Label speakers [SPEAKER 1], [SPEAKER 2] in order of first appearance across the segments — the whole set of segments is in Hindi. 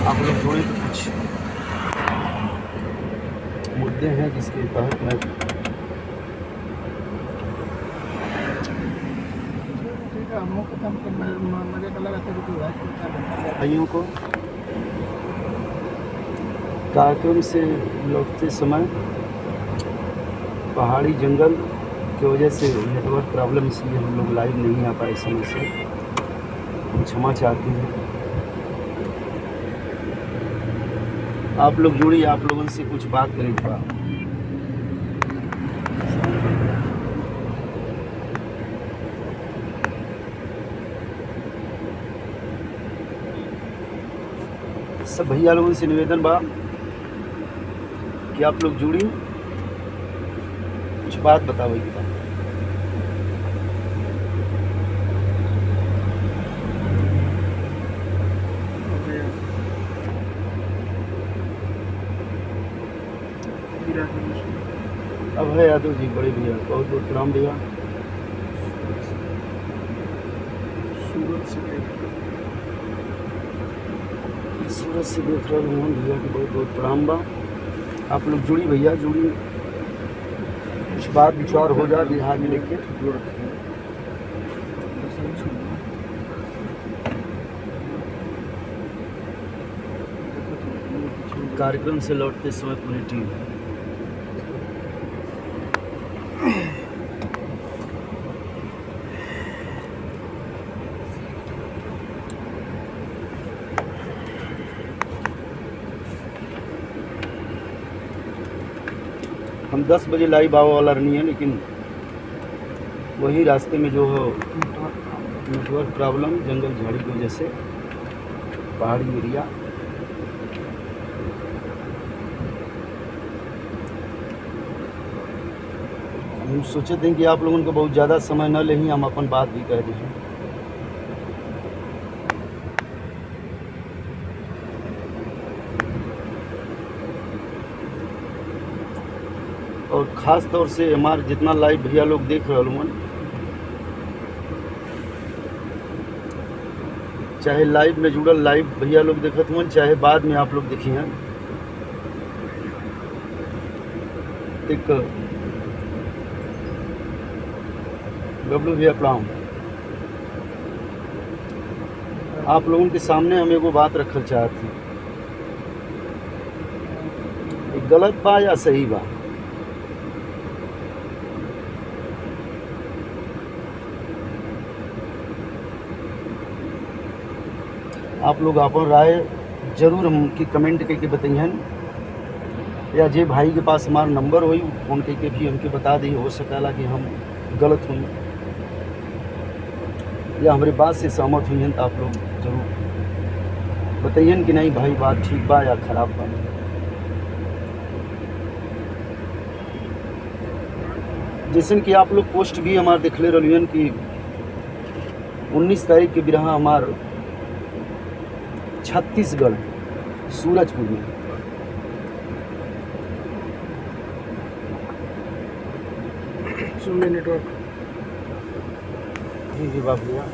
[SPEAKER 1] आप लोग जोड़े तो कुछ मुद्दे हैं जिसके तहत मैं भाइयों को कार्यक्रम से लौटते समय पहाड़ी जंगल की वजह से नेटवर्क प्रॉब्लम, इसलिए हम लोग लाइव नहीं आ पाए समय से, हम क्षमा चाहते हैं। आप लोग जुड़िए, आप लोगों से कुछ बात करें थोड़ा। सब भैया लोगों से निवेदन बा कि आप लोग जुड़ी, कुछ बात बताओ। अब है यादव जी, बड़े भैया, बहुत बहुत प्रणाम भैया। सूरत से देख रहा हूँ भैया की बहुत बहुत प्रणाम बा। आप लोग जुड़ी भैया, जुड़ी, कुछ बात विचार हो जाए बिहार में लेके। कार्यक्रम से लौटते समय पूरी टीम हम 10 बजे लाइव आवा वाला नहीं है, लेकिन वही रास्ते में जो है नेटवर्क प्रॉब्लम, जंगल झाड़ी की वजह से, पहाड़ी एरिया, हम सोचे थे कि आप लोगों को बहुत ज़्यादा समय न ले, ही हम अपन बात भी कह दें। और ख़ास तौर से हमारे जितना लाइव भैया लोग देख रहे हो, चाहे लाइव में जुड़ल लाइव भैया लोग देखत हुआ, चाहे बाद में आप लोग देखिए, एक डब्लू भैया प्रणाम। आप लोगों के सामने हम एगो बात रखल चाहते हैं, गलत बा या सही बा, आप लोग अपन राय जरूर हमके कमेंट करके बताइए, या जे भाई के पास हमारा नंबर हो फ़ोन करके भी हमके बता दी, हो सकेला कि हम गलत हुई या हमारे बात से सहमत हुई हैं, तो आप लोग जरूर बताइए कि नहीं भाई बात ठीक बा या खराब बा। जैसे कि आप लोग पोस्ट भी हमारे देख ले रही कि 19 तारीख के बिरहा हमार छत्तीसगढ़ सूरजपुर में नेटवर्क जी भैया,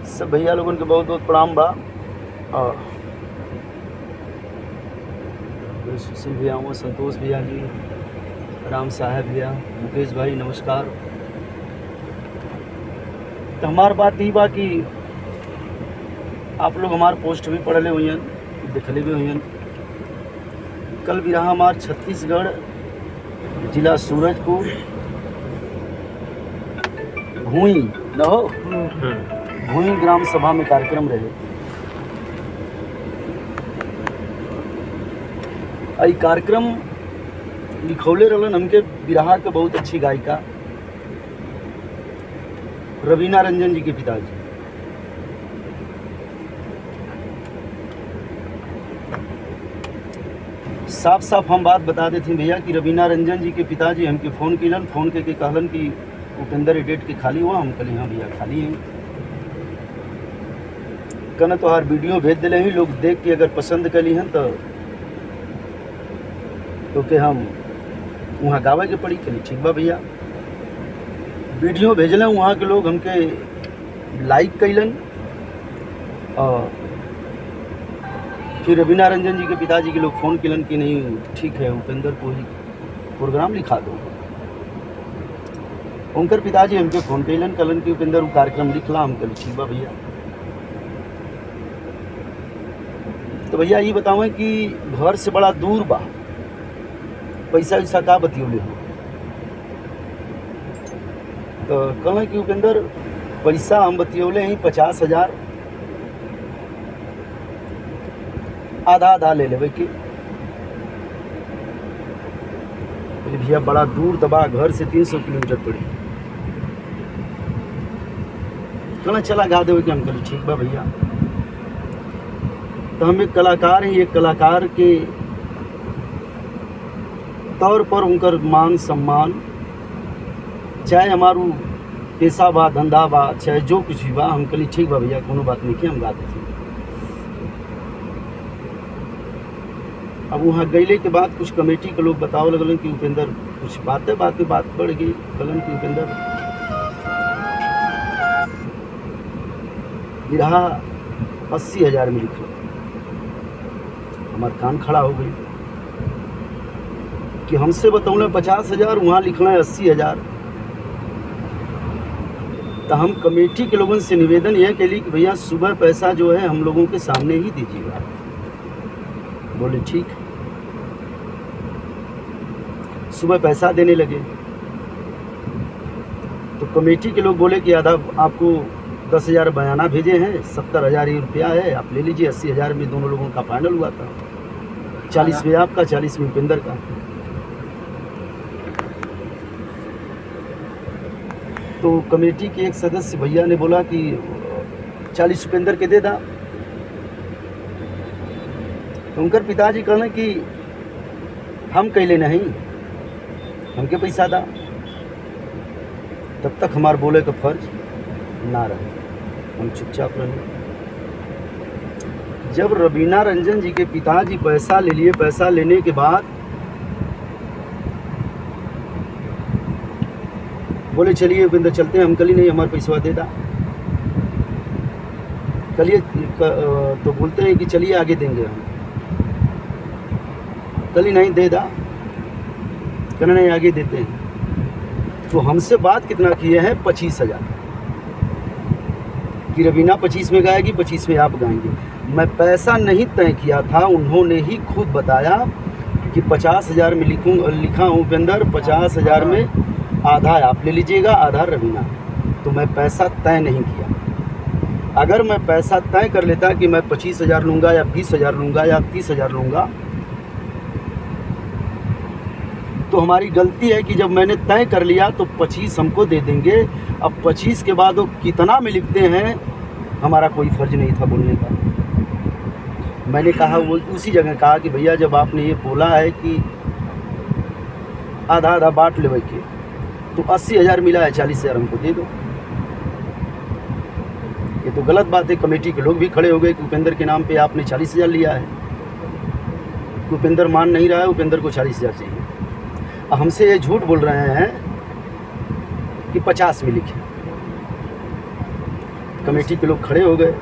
[SPEAKER 1] सब भैया लोगों के बहुत बहुत प्रणाम बा। सुशील भैया हुआ, संतोष भैया जी, राम साहब भैया, मुकेश भाई नमस्कार। तो हमार बात यही बा कि आप लोग हमारे पोस्ट भी पढ़ले हुई हैं, देखले भी हुई हैं। कल भी रहा हमार छत्तीसगढ़ जिला सूरजपुर भूई न हो भूई ग्राम सभा में कार्यक्रम रहे। आई कार्यक्रम लिखौले रहलन हमके बिरहा के बहुत अच्छी गायिका रवीना रंजन जी के पिताजी। साफ साफ हम बात बता देते भैया कि रवीना रंजन जी के पिताजी हमके फ़ोन किलन, फ़ोन करके कहलन कि उपेंद्र डेट के खाली हुआ। हम कहली हाँ भैया खाली हैं। कहना तो हर वीडियो भेज दिले ही, लोग देख के अगर पसंद कली हैं तो के हम वहाँ गावे के पड़ी। कहली ठीक बा भैया। वीडियो भेजलें, वहाँ के लोग हमके लाइक कैलन, और फिर रवीना रंजन जी के पिताजी के लोग फ़ोन किलन कि नहीं ठीक है उपेंद्र को ही प्रोग्राम लिखा दो। उनकर पिताजी हमके फ़ोन कैलन कलन कि उपेंद्र वो कार्यक्रम लिखला। हम कल ठीक बा भैया। तो भैया ये बतावें कि घर से बड़ा दूर बा, पैसा वैसा का बतियोले हो। तो कहलें कि उपेंद्र पैसा हम बतियोले हैं 50,000, आधा आधा ले लेवे के। भैया बड़ा दूर दबा, घर से 300 किलोमीटर पड़ी। कहना चला गा देवे कि हम कल ठीक बा भैया। तो हम एक कलाकार हैं, एक कलाकार के तौर पर उनकर मान सम्मान, चाहे हमारू पेशा बा धंधा बा चाहे जो कुछ भी बा, हम कल ठीक बा भैया कोनो बात नहीं कि हम गा देते। अब वहाँ गईले के बाद कुछ कमेटी के लोग बताओ लगलन कि उपेंद्र कुछ बात बढ़ गई। कहलन कि उपेंद्र बिरहा 80,000 में लिखो। हमार कान खड़ा हो गई कि हमसे बतौले 50,000, वहाँ लिखना है 80,000। तो हम कमेटी के लोगों से निवेदन यह के लिए कि भैया सुबह पैसा जो है हम लोगों के सामने ही दीजिएगा। बोले ठीक। सुबह पैसा देने लगे तो कमेटी के लोग बोले कि आधा आपको 10,000 बयाना भेजे हैं, 70,000 ही रुपया है, आप ले लीजिए। 80,000 में दोनों लोगों का फाइनल हुआ था। 40 में आपका, 40 में उपेंद्र का। तो कमेटी के एक सदस्य भैया ने बोला कि 40 उपेंद्र के दे दा। तो उनकर पिताजी कहने कि हम कैले नहीं, हमके पैसा दा। तब तक हमार बोले का फर्ज ना रहे, हम चुपचाप रहे। जब रवीना रंजन जी के पिताजी पैसा ले लिए, पैसा लेने के बाद बोले चलिए उपेंद्र चलते हैं। हम कल ही नहीं, हमारे पैसा दे दा। चलिए तो बोलते हैं कि चलिए आगे देंगे हम। कल ही नहीं दे दा, कहना नहीं आगे देते हैं। तो हमसे बात कितना किए हैं 25,000 कि रवीना 25 में गाएगी, 25 में आप गाएंगे। मैं पैसा नहीं तय किया था, उन्होंने ही खुद बताया कि 50,000 में लिखा हूँ उपेंद्र, 50,000 में आधा आप ले लीजिएगा, आधा रवीना। तो मैं पैसा तय नहीं किया। अगर मैं पैसा तय कर लेता कि मैं 25,000 लूँगा या 20,000 लूँगा या 30,000 लूँगा, तो हमारी गलती है कि जब मैंने तय कर लिया तो 25 हमको दे देंगे। अब 25 के बाद वो कितना में लिखते हैं, हमारा कोई फर्ज नहीं था बोलने का। मैंने कहा, वो उसी जगह कहा कि भैया जब आपने ये बोला है कि आधा आधा बांट ले के, तो 80,000 मिला है, 40,000 हमको दे दो। ये तो गलत बात है। कमेटी के लोग भी खड़े हो गए कि उपेंद्र के नाम पे आपने 40,000 लिया है। उपेंद्र मान नहीं रहा है, उपेंद्र को 40,000 चाहिए। हमसे ये झूठ बोल रहे हैं कि 50 में लिखे। कमेटी के लोग खड़े हो गए,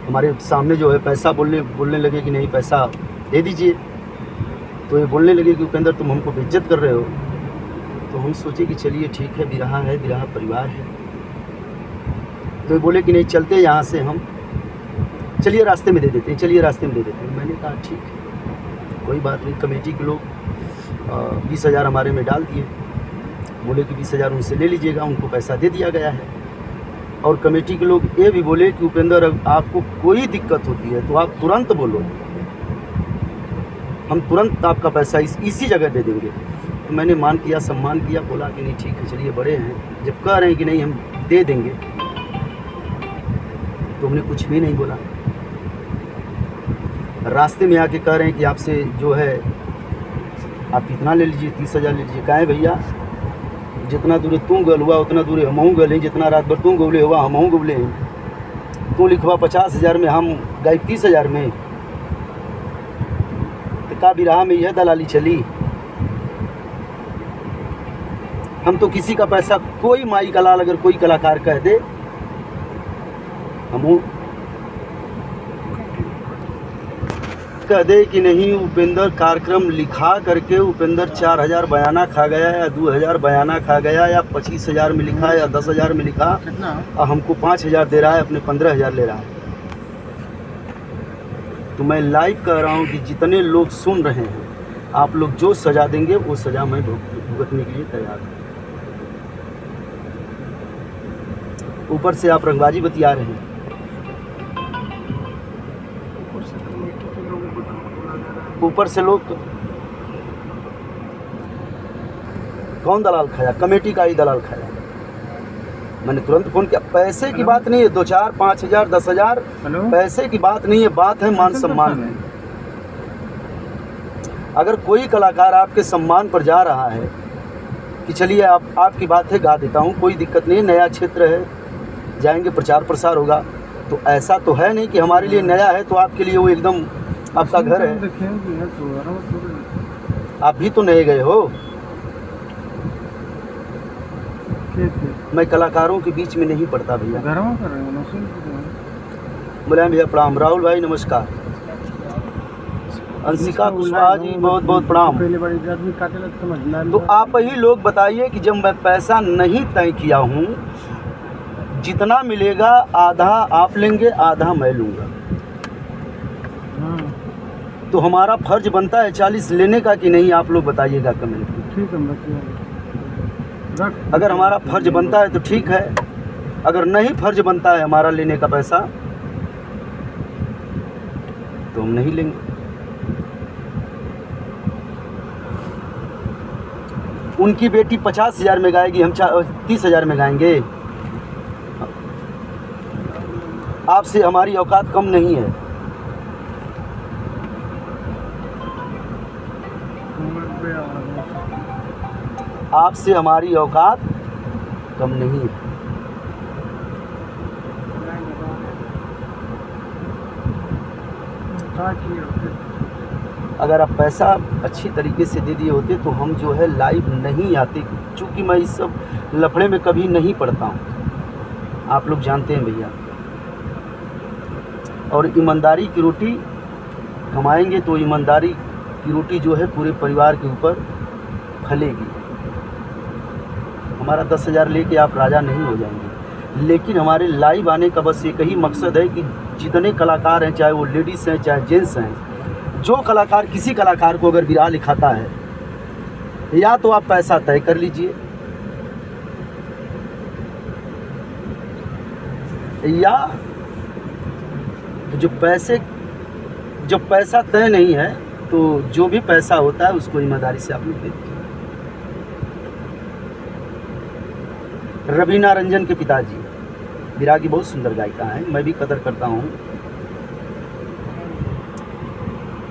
[SPEAKER 1] हमारे सामने जो है पैसा बोलने लगे कि नहीं पैसा दे दीजिए। तो ये बोलने लगे कि उपेंद्र तुम हमको बेइज्जत कर रहे हो। तो हम सोचे कि चलिए ठीक है, बिरहा है, बिरहा परिवार है। तो ये बोले कि नहीं चलते यहाँ से हम, चलिए रास्ते में दे देते हैं, चलिए रास्ते में दे देते हैं। मैंने कहा ठीक है कोई बात नहीं। कमेटी के लोग 20,000 हमारे में डाल दिए। बोले कि 20,000 उनसे ले लीजिएगा, उनको पैसा दे दिया गया है। और कमेटी के लोग ये भी बोले कि उपेंद्र आपको कोई दिक्कत होती है तो आप तुरंत बोलो, हम तुरंत आपका पैसा इसी जगह दे देंगे। तो मैंने मान किया, सम्मान किया, बोला कि नहीं ठीक है चलिए बड़े हैं, जब कह रहे हैं कि नहीं हम दे देंगे तो हमने कुछ भी नहीं बोला। रास्ते में आके कह रहे हैं कि आपसे जो है आप इतना ले लीजिए, 30,000 ले लीजिए। कहें भैया जितना दूर तू गल हुआ उतना दूर हमहू गले, जितना रात भर तू गोले हुआ हमहू गोले हैं। तू लिखवा 50,000 में, हम गए 30,000 में, तो का बिरहा में यह दलाली चली। हम तो किसी का पैसा, कोई माई का लाल अगर कोई कलाकार कह दे, हम कह दे कि नहीं उपेंद्र कार्यक्रम लिखा करके उपेंद्र 4000 बयाना खा गया या 2000 बयाना खा गया या 25,000 में लिखा या 10,000 में लिखा और हमको 5,000 दे रहा है, अपने 15,000 ले रहा है। तो मैं लाइव कह रहा हूँ कि जितने लोग सुन रहे हैं, आप लोग जो सज़ा देंगे वो सज़ा मैं भुगतने के लिए तैयार हूँ। ऊपर से आप रंगबाजी बतिया रहे हैं। ऊपर से लोग कौन दलाल खाया? कमेटी का ही दलाल खाया। मैंने तुरंत फ़ोन किया। पैसे की बात नहीं है, 2-4 5,000 10,000 पैसे की बात नहीं है, बात है मान सम्मान में। अगर कोई कलाकार आपके सम्मान पर जा रहा है कि चलिए आपकी बात है, गा देता हूँ, कोई दिक्कत नहीं है, नया क्षेत्र है, जाएंगे, प्रचार प्रसार होगा, तो ऐसा तो है नहीं कि हमारे लिए नया है तो आपके लिए वो एकदम आपका घर है। आप भी तो नए गए हो। मैं कलाकारों के बीच में नहीं पड़ता भैया। मुलायम भैया प्रणाम। राहुल भाई नमस्कार। अंशिका कुशवाहा जी बहुत बहुत प्रणाम। तो आप ही लोग बताइए कि जब मैं पैसा नहीं तय किया हूँ, जितना मिलेगा आधा आप लेंगे आधा मैं लूँगा, तो हमारा फर्ज बनता है 40 लेने का कि नहीं? आप लोग बताइएगा कमेंट में। ठीक है, अगर हमारा फर्ज बनता है तो ठीक है, अगर नहीं फर्ज बनता है हमारा लेने का पैसा तो हम नहीं लेंगे। उनकी बेटी 50,000 में गाएगी, हम 30,000 में गाएंगे। आपसे हमारी औकात कम नहीं है। आपसे हमारी औकात कम नहीं है। अगर आप पैसा अच्छी तरीके से दे दिए होते तो हम जो है लाइव नहीं आते, चूँकि मैं इस सब लफड़े में कभी नहीं पड़ता हूँ, आप लोग जानते हैं भैया। और ईमानदारी की रोटी कमाएंगे तो ईमानदारी की रोटी जो है पूरे परिवार के ऊपर फलेगी। हमारा 10,000 लेके आप राजा नहीं हो जाएंगे, लेकिन हमारे लाइव आने का बस एक ही मकसद है कि जितने कलाकार हैं, चाहे वो लेडीज़ हैं चाहे जेंट्स हैं, जो कलाकार किसी कलाकार को अगर विराह लिखाता है, या तो आप पैसा तय कर लीजिए, या जो पैसा तय नहीं है तो जो भी पैसा होता है उसको ईमानदारी से आप लोग दे दीजिए। रवीना रंजन के पिताजी विरागी बहुत सुंदर गायिका हैं, मैं भी कदर करता हूँ।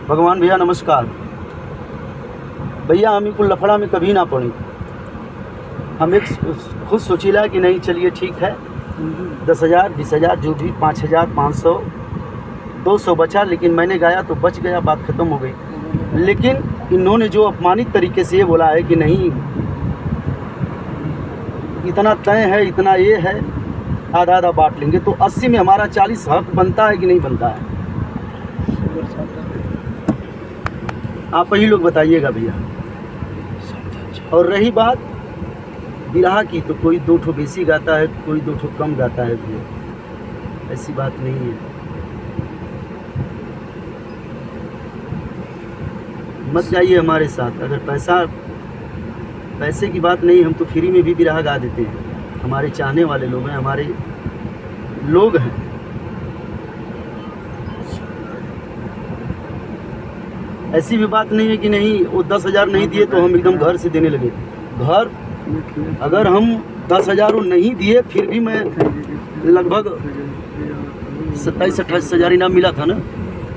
[SPEAKER 1] भगवान भैया नमस्कार। भैया हम को लफड़ा में कभी ना पड़ी, हम एक खुद सोचीला कि नहीं चलिए ठीक है 10,000 20,000 जो भी 5,000 500 200 बचा, लेकिन मैंने गाया तो बच गया, बात ख़त्म हो गई। लेकिन इन्होंने जो अपमानित तरीके से ये बोला है कि नहीं इतना तय है, इतना ये है, आधा आधा बांट लेंगे, तो 80 में हमारा 40 हक बनता है कि नहीं बनता है? आप ही लोग बताइएगा भैया। और रही बात बिरहा की, तो कोई 2 ठो बेसी गाता है, कोई 2 ठो कम गाता है भैया, ऐसी बात नहीं है। मत जाइए हमारे साथ। अगर पैसे की बात नहीं, हम तो फ्री में भी बिरहा गा देते हैं। हमारे चाहने वाले लोग हैं, हमारे लोग हैं। ऐसी भी बात नहीं है कि नहीं वो 10,000 नहीं दिए तो हम एकदम घर से देने लगे। घर अगर हम 10,000 नहीं दिए फिर भी मैं लगभग 27-28 हज़ार इनाम मिला था ना,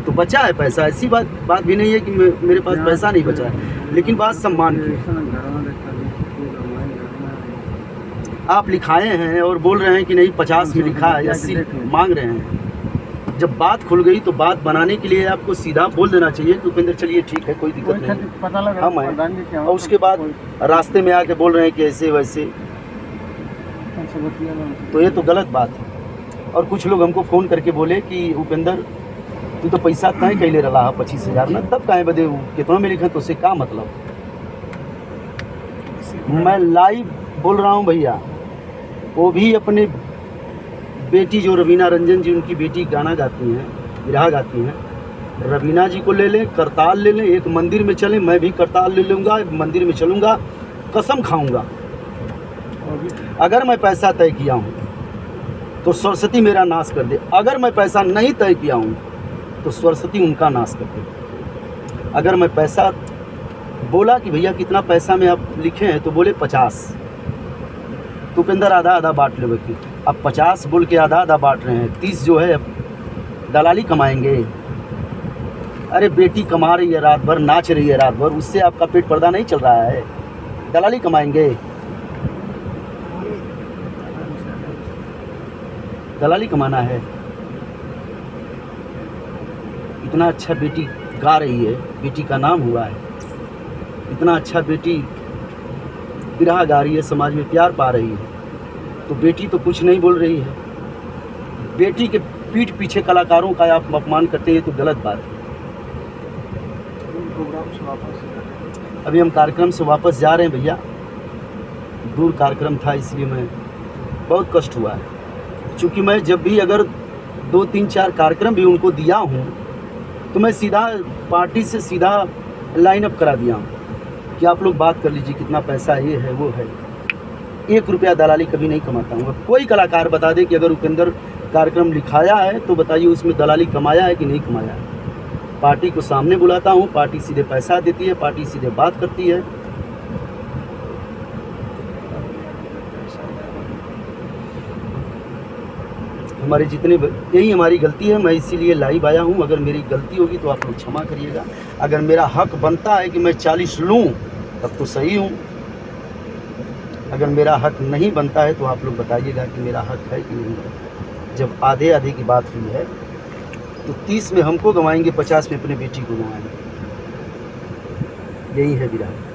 [SPEAKER 1] तो बचा है पैसा। ऐसी बात भी नहीं है कि मेरे पास पैसा नहीं बचा है, लेकिन बात सम्मान की। आप लिखाए हैं और बोल रहे हैं कि नहीं 50 में लिखा है, 80 मांग रहे हैं। जब बात खुल गई तो बात बनाने के लिए आपको सीधा बोल देना चाहिए कि उपेंद्र चलिए ठीक है, कोई दिक्कत नहीं, हम हैं। और उसके बाद रास्ते में आके बोल रहे हैं कि ऐसे वैसे, तो ये तो गलत बात है। और कुछ लोग हमको फ़ोन करके बोले कि उपेंद्र तू तो पैसा तय कैले रहा 25,000 ना, तब काहे बदे कितना में लिखे तो उससे का मतलब। मैं लाइव बोल रहा हूँ भैया, वो भी अपने बेटी जो रवीना रंजन जी, उनकी बेटी गाना गाती हैं, बिरहा गाती हैं, रवीना जी को ले लें, करताल ले लें, एक मंदिर में चलें, मैं भी करताल ले लूँगा, मंदिर में चलूँगा, कसम खाऊँगा अगर मैं पैसा तय किया हूँ तो सरस्वती मेरा नाश कर दे, अगर मैं पैसा नहीं तय किया हूँ तो सरस्वती उनका नाश कर दे। अगर मैं पैसा बोला कि भैया कितना पैसा में आप लिखे हैं, तो बोले 50, तो उपेंद्र आधा आधा बांट ले व्यक्ति। अब 50 बोल के आधा आधा बांट रहे हैं, 30 जो है दलाली कमाएंगे। अरे बेटी कमा रही है रात भर, नाच रही है रात भर, उससे आपका पेट पर्दा नहीं चल रहा है, दलाली कमाएंगे, दलाली कमाना है। इतना अच्छा बेटी गा रही है, बेटी का नाम हुआ है, इतना अच्छा बेटी बिरहा गा रही है, समाज में प्यार पा रही है, तो बेटी तो कुछ नहीं बोल रही है। बेटी के पीठ पीछे कलाकारों का आप अपमान करते हैं, तो गलत बात है। अभी हम कार्यक्रम से वापस जा रहे हैं भैया, दूर कार्यक्रम था इसलिए मैं बहुत कष्ट हुआ है। चूँकि मैं जब भी अगर 2, 3, 4 कार्यक्रम भी उनको दिया हूँ तो मैं सीधा पार्टी से सीधा लाइन अप करा दिया हूँ कि आप लोग बात कर लीजिए, कितना पैसा ये है वो है। 1 रुपया दलाली कभी नहीं कमाता हूँ। कोई कलाकार बता दे कि अगर उपेंद्र कार्यक्रम लिखाया है तो बताइए उसमें दलाली कमाया है कि नहीं कमाया है। पार्टी को सामने बुलाता हूँ, पार्टी सीधे पैसा देती है, पार्टी सीधे बात करती है। हमारे जितने, यही हमारी गलती है, मैं इसीलिए लाइव आया हूँ। अगर मेरी गलती होगी तो आप लोग क्षमा करिएगा। अगर मेरा हक बनता है कि मैं 40 लूँ तब तो सही हूँ, अगर मेरा हक नहीं बनता है तो आप लोग बताइएगा कि मेरा हक है कि नहीं है। जब आधे आधे की बात हुई है तो 30 में हमको गंवाएंगे, 50 में अपने बेटी को गंवाएंगे, यही है विराट।